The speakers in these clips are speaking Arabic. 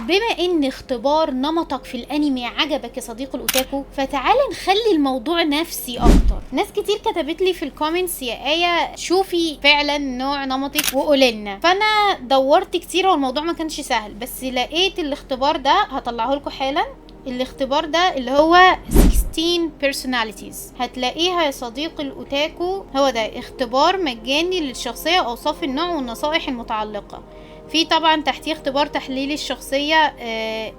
بما ان اختبار نمطك في الانمي عجبك يا صديق الاوتاكو، فتعال نخلي الموضوع نفسي اكتر. ناس كتير كتبت لي في الكومنتس يا آية شوفي فعلا نوع نمطك وقولنا، فانا دورت كتير والموضوع ما كانش سهل، بس لقيت الاختبار ده هطلعه لكم حالا. الاختبار ده اللي هو 16 personalities، هتلاقيها يا صديق الاوتاكو. هو ده اختبار مجاني للشخصية، اوصاف النوع والنصائح المتعلقة. في طبعا تحتيه اختبار تحليل الشخصية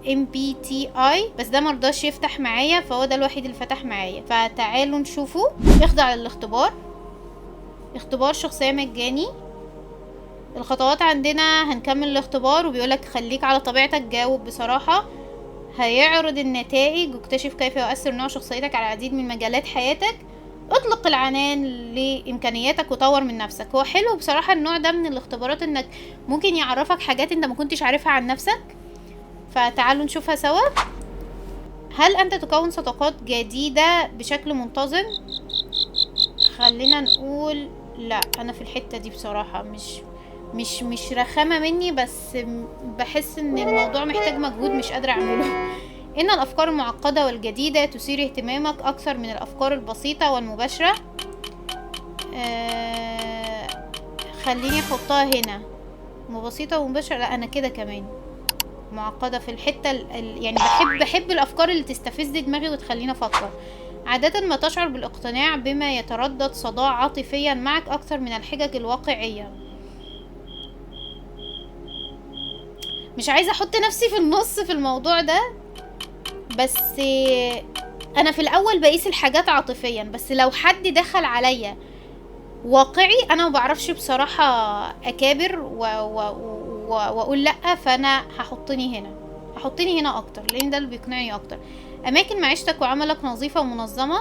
MBTI، بس ده مرضاش يفتح معايا، فهو ده الوحيد اللي فتح معايا. فتعالوا نشوفه. اخضع للاختبار. اختبار شخصية مجاني. الخطوات عندنا هنكمل الاختبار، وبيقولك خليك على طبيعتك، جاوب بصراحة. هيعرض النتائج واكتشف كيف يؤثر نوع شخصيتك على العديد من مجالات حياتك. اطلق العنان لامكانياتك وطور من نفسك. هو حلو بصراحة النوع ده من الاختبارات، انك ممكن يعرفك حاجات انت ما كنتش عارفها عن نفسك. فتعالوا نشوفها سوا. هل انت تكون صداقات جديدة بشكل منتظم؟ خلينا نقول لا. انا في الحتة دي بصراحة مش رخامة مني، بس بحس ان الموضوع محتاج مجهود مش قادرة اعمله. ان الافكار المعقدة والجديدة تثير اهتمامك اكثر من الافكار البسيطة والمباشرة. خليني احطها هنا بسيطة ومباشرة. لا انا كده كمان معقدة في الحتة يعني بحب الافكار اللي تستفز دماغي وتخليني افكر. عادة ما تشعر بالاقتناع بما يتردد صداع عاطفيا معك اكثر من الحجج الواقعية. مش عايزة احط نفسي في النص في الموضوع ده، بس انا في الاول بقيس الحاجات عاطفيا، بس لو حد دخل عليا واقعي انا ما بعرفش بصراحة اكابر واقول لا. فانا هحطني هنا اكتر، لان ده اللي بيقنعني اكتر. اماكن معيشتك وعملك نظيفة ومنظمة.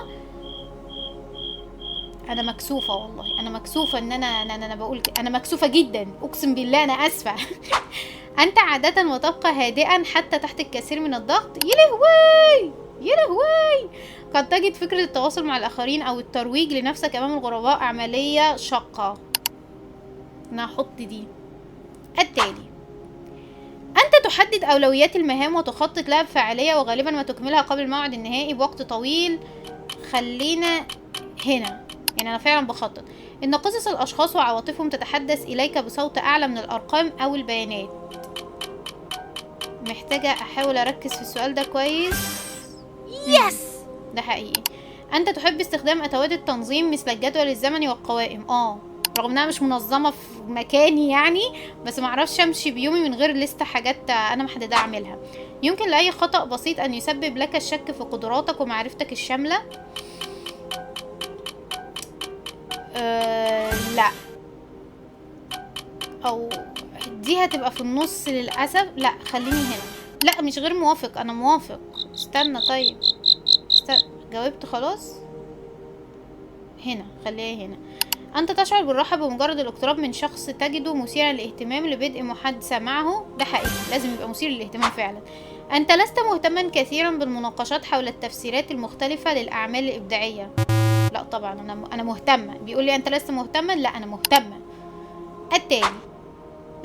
انا مكسوفة والله، انا مكسوفة ان انا بقول انا مكسوفة جدا، اقسم بالله انا اسفة. انت عادة وتبقى هادئا حتى تحت الكثير من الضغط. يلهوي يلهوي. قد تجد فكرة التواصل مع الآخرين أو الترويج لنفسك أمام الغرباء عملية شاقة. أنا هحط دي. التالي، أنت تحدد أولويات المهام وتخطط لها بفاعلية، وغالبا ما تكملها قبل الموعد النهائي بوقت طويل. خلينا هنا، يعني أنا فعلا بخطط. إن قصص الأشخاص وعواطفهم تتحدث إليك بصوت أعلى من الأرقام أو البيانات. محتاجة أحاول أركز في السؤال ده كويس. يس، ده حقيقي. انت تحب استخدام ادوات التنظيم مثل الجدول الزمني والقوائم. رغم انها مش منظمه في مكاني يعني، بس معرفش امشي بيومي من غير لستة حاجات انا محدده اعملها. يمكن لاي خطأ بسيط ان يسبب لك الشك في قدراتك ومعرفتك الشامله. لا، او دي هتبقى في النص للاسف. لا خليني هنا. لا مش غير موافق، انا موافق. استنى طيب، جاوبت خلاص. هنا خليها هنا. أنت تشعر بالراحة بمجرد الاقتراب من شخص تجده مثيرا للاهتمام لبدء محادثة معه. ده حقيقي، لازم يبقى مثير للاهتمام فعلا. أنت لست مهتما كثيرا بالمناقشات حول التفسيرات المختلفة للأعمال الإبداعية. لا طبعا أنا مهتمة. بيقول لي أنت لست مهتما، لا أنا مهتمة. التالي،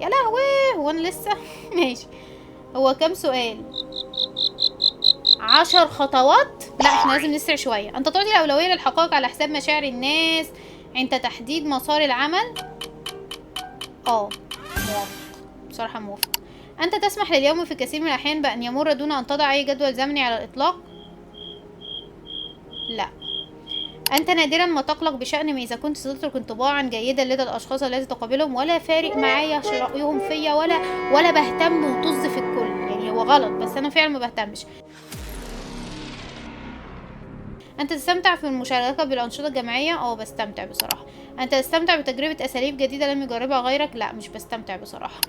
يا لهوي هو أنا لسه ماشي. هو كام سؤال؟ 10 خطوات. لا احنا لازم نسرع شوية. أنت تعطي الأولوية للحقائق على حساب مشاعر الناس عند تحديد مسار العمل. موافق بصراحة، موافق. أنت تسمح لليوم في كثير من الأحيان بأن يمر دون أن تضع أي جدول زمني على الإطلاق. لا. أنت نادرا ما تقلق بشأن ما إذا كنت ستترك انطباعا جيدا لدى الأشخاص الذين تقابلهم. ولا فارق معايا رأيهم فيا، ولا بهتم وطز في الكل. يعني هو غلط، بس أنا فعلا ما بهتمش. أنت تستمتع في المشاركة بالأنشطة الجماعية. بستمتع بصراحة. أنت تستمتع بتجربة أساليب جديدة لم يجربها غيرك. لا مش بستمتع بصراحة.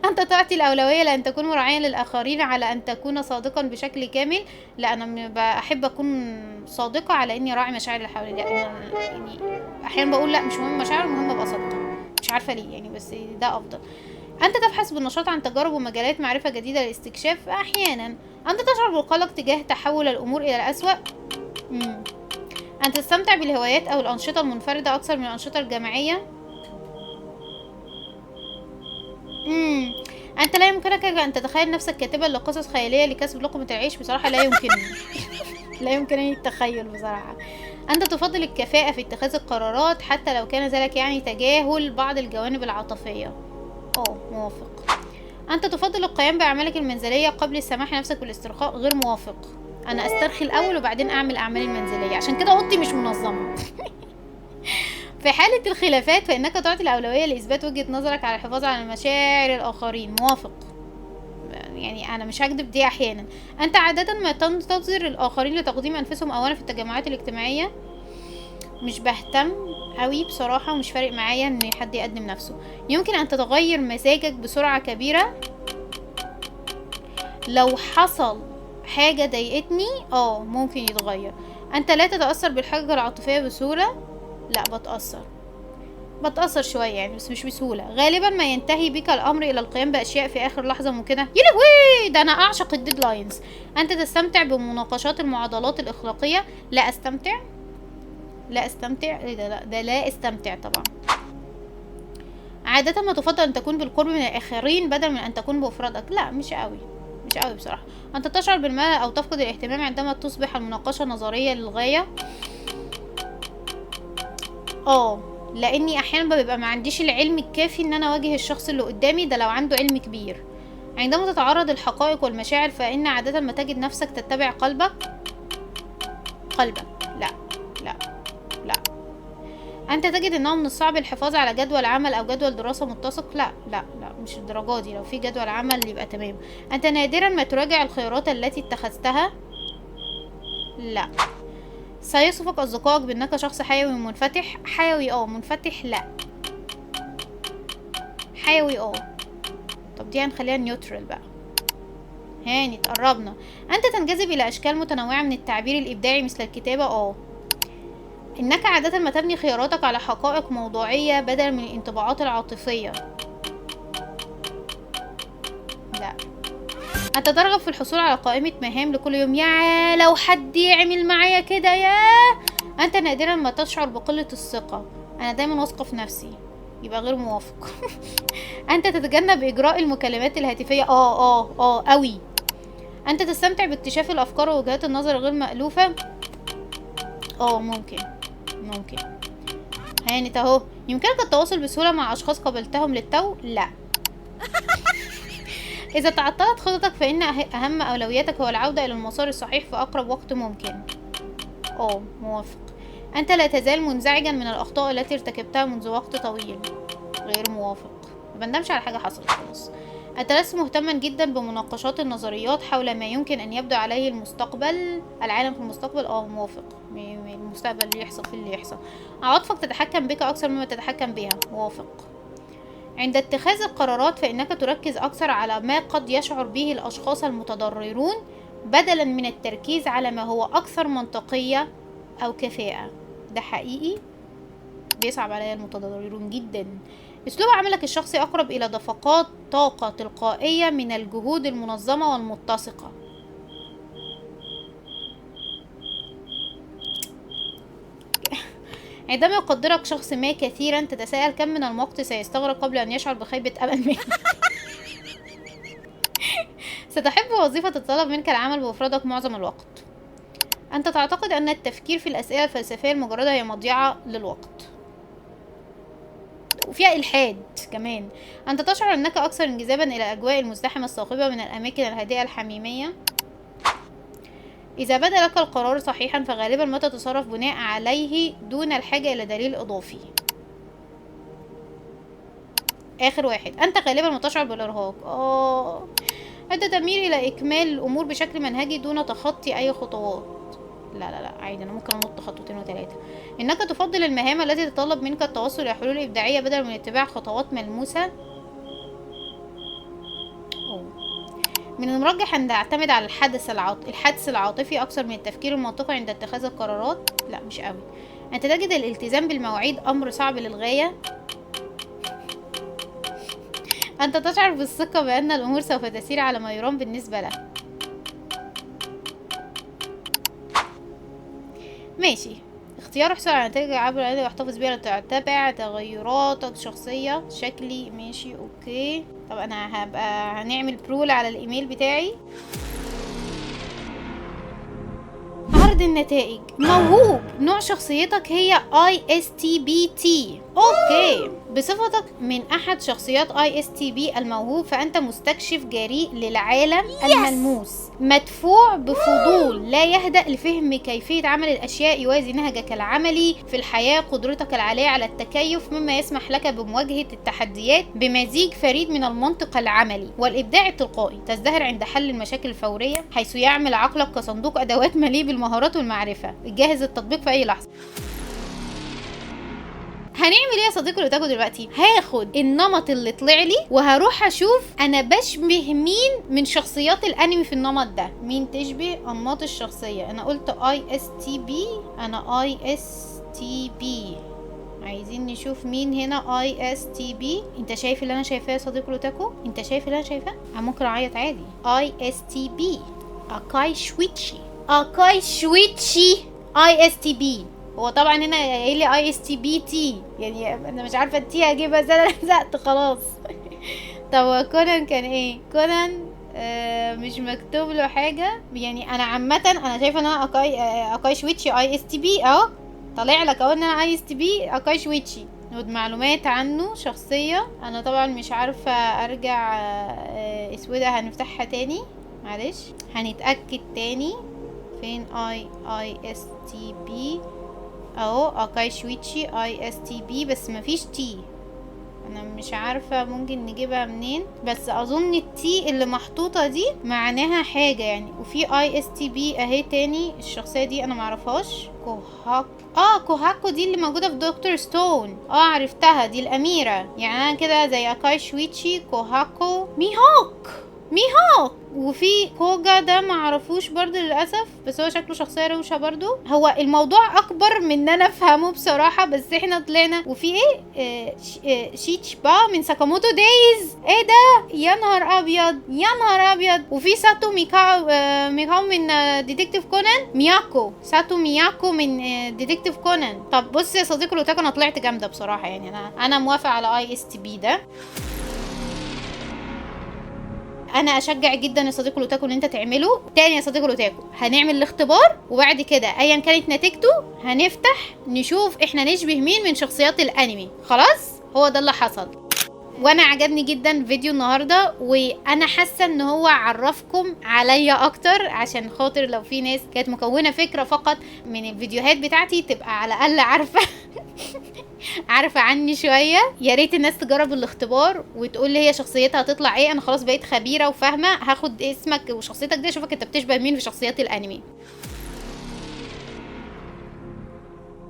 أنت تعطي الأولوية لأن تكون مراعيا للآخرين على أن تكون صادقا بشكل كامل. لا أنا بحب أكون صادقة على إني راعي مشاعر اللي حواليا. يعني أحيانا بقول لا مش مهم مشاعر، مهم أبقى صادقة. مش عارفة ليه يعني، بس ده أفضل. أنت تبحث بالنشاط عن تجارب ومجالات معرفة جديدة للاستكشاف. أحيانا. أنت تشعر بالقلق تجاه تحول الأمور إلى الأسوأ. أنت تستمتع بالهوايات أو الأنشطة المنفردة أكثر من الأنشطة الجماعية. انت لا يمكنك ان تتخيل نفسك كاتبا لقصص خياليه لكسب لقمه العيش. بصراحه لا يمكنني. لا يمكنني التخيل بصراحه. انت تفضل الكفاءه في اتخاذ القرارات حتى لو كان ذلك يعني تجاهل بعض الجوانب العاطفيه. موافق. انت تفضل القيام باعمالك المنزليه قبل السماح لنفسك بالاسترخاء. غير موافق. انا استرخي الاول وبعدين اعمل اعمالي المنزليه، عشان كده اوضتي مش منظمه. في حالة الخلافات فإنك تعطي الأولوية لإثبات وجهة نظرك على الحفاظ على مشاعر الآخرين. موافق. يعني أنا مش هكدب، دي أحيانا. أنت عادة ما تنتظر الآخرين لتقديم أنفسهم أولا في التجمعات الاجتماعية. مش بهتم أوي بصراحة، ومش فارق معايا إن حد يقدم نفسه. يمكن أن تتغير مزاجك بسرعة كبيرة لو حصل حاجة ضايقتني. ممكن يتغير. أنت لا تتأثر بالحاجة العاطفية بسهولة. لا، بتأثر شوية يعني، بس مش بسهولة. غالبا ما ينتهي بك الأمر إلى القيام بأشياء في آخر لحظة ممكنة. يا لهوي، ده أنا أعشق الديدلاينز. أنت تستمتع بمناقشات المعادلات الإخلاقية. لا أستمتع. إيه ده؟ لا، ده لا استمتع طبعا. عادة ما تفضل أن تكون بالقرب من الآخرين بدل من أن تكون بمفردك. لا، مش قوي بصراحة. أنت تشعر بالملل أو تفقد الاهتمام عندما تصبح المناقشة نظرية للغاية. لاني احيانا بيبقى ما عنديش العلم الكافي ان انا اواجه الشخص اللي قدامي ده لو عنده علم كبير. عندما تتعرض الحقائق والمشاعر فان عادة ما تجد نفسك تتبع قلبك. لا. انت تجد انه من الصعب الحفاظ على جدول عمل او جدول دراسة متسق. لا، مش الدرجة دي. لو في جدول عمل يبقى تمام. انت نادرا ما تراجع الخيارات التي اتخذتها. لا. سيصفك أصدقائك بأنك شخص حيوي ومنفتح. منفتح لا. حيوي طب دي هنخليها نيوترال بقى. هاني تقربنا. أنت تنجذب إلى أشكال متنوعة من التعبير الإبداعي مثل الكتابة. إنك عادة ما تبني خياراتك على حقائق موضوعية بدلا من الانطباعات العاطفية. لا. أنت ترغب في الحصول على قائمة مهام لكل يوم. يا لو حد يعمل معايا كده أنت نادرا ما تشعر بقلة الثقة. أنا دايما واثقة في نفسي. يبقى غير موافق. أنت تتجنب إجراء المكالمات الهاتفية. أوي. أنت تستمتع باكتشاف الأفكار ووجهات النظر غير مألوفة. ممكن. هانت أهو. يمكنك التواصل بسهولة مع أشخاص قابلتهم للتو. لا. إذا تعطلت خطتك فإن أهم أولوياتك هو العودة إلى المسار الصحيح في أقرب وقت ممكن. موافق. أنت لا تزال منزعجا من الأخطاء التي ارتكبتها منذ وقت طويل. غير موافق. ما بندمش على حاجة حصلت خلاص. أنت لست مهتما جدا بمناقشات النظريات حول ما يمكن أن يبدو عليه العالم في المستقبل. موافق. المستقبل يحصل في اللي يحصل. عواطفك تتحكم بك أكثر مما تتحكم بها. موافق. عند اتخاذ القرارات فإنك تركز أكثر على ما قد يشعر به الأشخاص المتضررون بدلا من التركيز على ما هو أكثر منطقية أو كفاءة. ده حقيقي بيصعب عليا المتضررون جدا. أسلوب عملك الشخصي أقرب إلى دفقات طاقة تلقائية من الجهود المنظمة والمتسقة. عندما يقدرك شخص ما كثيرا تتساءل كم من الوقت سيستغرق قبل أن يشعر بخيبة أمل منك. ستحب وظيفة تتطلب منك العمل بمفردك معظم الوقت. أنت تعتقد أن التفكير في الأسئلة الفلسفية المجردة هي مضيعة للوقت وفيها إلحاد كمان. أنت تشعر أنك أكثر انجذابا إلى الأجواء المزدحمة الصاخبة من الأماكن الهادئة الحميمية. إذا بدا لك القرار صحيحا فغالبا ما تتصرف بناء عليه دون الحاجة إلى دليل إضافي. آخر واحد. أنت غالبا ما تشعر بالإرهاق. أنت تميل إلى إكمال الأمور بشكل منهجي دون تخطي أي خطوات. لا عادي، أنا ممكن أنط خطوتين وثلاثة. إنك تفضل المهام التي تتطلب منك التوصل إلى حلول إبداعية بدلا من اتباع خطوات ملموسة. من المرجح أن تعتمد على الحدس العاطفي أكثر من التفكير المنطقي عند اتخاذ القرارات. لا، مش قوي. أنت تجد الالتزام بالمواعيد أمر صعب للغاية. أنت تشعر بالثقة بأن الأمور سوف تسير على ما يرام بالنسبة له. ماشي. اختيار احصل على نتائج عبر العادة واحتفظ بيها لتتابع تغيراتك الشخصية. شكلي ماشي اوكي. طب انا هنعمل برول على الايميل بتاعي. عرض النتائج. موهوب، نوع شخصيتك هي ISTBT. اوكي، بصفتك من احد شخصيات ISTB الموهوب فانت مستكشف جريء للعالم الملموس، مدفوع بفضول لا يهدأ لفهم كيفية عمل الاشياء، يوازي نهجك العملي في الحياة قدرتك العالية على التكيف مما يسمح لك بمواجهة التحديات بمزيج فريد من المنطق العملي والابداع التلقائي. تزدهر عند حل المشاكل الفورية حيث يعمل عقلك كصندوق ادوات مليء بالمهارات والمعرفة الجاهز للتطبيق في اي لحظة. هنعمل ايه يا صديقي الاوتاكو دلوقتي؟ هاخد النمط اللي طلع لي وهروح اشوف انا بشبه مين من شخصيات الانمي في النمط ده. مين تشبه انماط الشخصيه؟ انا قلت ISTB. انا ISTB. عايزين نشوف مين هنا ISTB. انت شايف اللي انا شايفاه يا صديقي الاوتاكو؟ انت شايف اللي انا شايفاه؟ انا ممكن اعيط عادي. ISTB اكاي شويتشي ISTB. هو طبعا هنا قايل لي ISTBT، يعني انا مش عارفه التي هجيبها ازاي، انا لزقت خلاص. طب كونان كان ايه؟ كونان مش مكتوب له حاجه. يعني انا عامه انا شايفه ان انا اكاي شويتشي ISTB اهو طالع لك اهو ان انا ISTB اكاي شويتشي. نود معلومات عنه شخصيه. انا طبعا مش عارفه ارجع اسوده، هنفتحها تاني معلش هنتاكد تاني. فين ISTB اهو اكاي شويتشي ISTB بس مفيش تي. انا مش عارفة ممكن نجيبها منين، بس اظن التي اللي محطوطة دي معناها حاجة يعني. وفي ISTB اهي تاني. الشخصية دي انا معرفهاش. كوهاكو دي اللي موجودة في دكتور ستون. عرفتها، دي الاميرة. يعني انا كده زي اكاي شويتشي كوهاكو ميهوك. وفي كوجا ده معرفوش برضو للأسف، بس هو شكله شخصية روشة برضو. هو الموضوع أكبر من ان أنا أفهمه بصراحة، بس احنا طلعنا. وفي شيتشبا من ساكاموتو دايز. ايه ده؟ يا نهار أبيض. وفي ساتو ميكاو من ديتكتيف كونان. ساتو مياكو من ديتكتيف كونان. طب بص يا صديقي الاوتاكو، أنا طلعت جامدة بصراحة يعني. أنا موافقة على ISTB ده. انا اشجع جدا يا صديقي الاوتاكو ان انت تعمله. تاني يا صديقي الاوتاكو هنعمل الاختبار، وبعد كده ايا كانت نتيجته هنفتح نشوف احنا نشبه مين من شخصيات الانمي. خلاص هو ده اللي حصل. وانا عجبني جدا فيديو النهارده، وانا حاسه ان هو عرفكم عليا اكتر، عشان خاطر لو في ناس كانت مكونه فكره فقط من الفيديوهات بتاعتي تبقى على الاقل عارفه عني شويه. يا ريت الناس تجرب الاختبار وتقول لي هي شخصيتها هتطلع ايه. انا خلاص بقيت خبيره وفاهمه. هاخد اسمك وشخصيتك دي اشوفك انت بتشبه مين في شخصيات الانمي.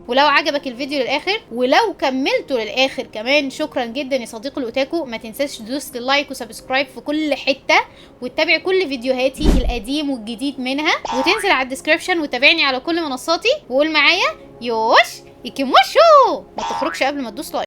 ولو عجبك الفيديو للاخر ولو كملته للاخر كمان شكرا جدا يا صديقي الاوتاكو. ما تنساش تدوس اللايك وسبسكرايب في كل حته، وتتابع كل فيديوهاتي القديم والجديد منها، وتنزل على الديسكريبشن وتابعني على كل منصاتي. وقول معايا يوش يكيموشو. ما تخرجش قبل ما تدوس لايك.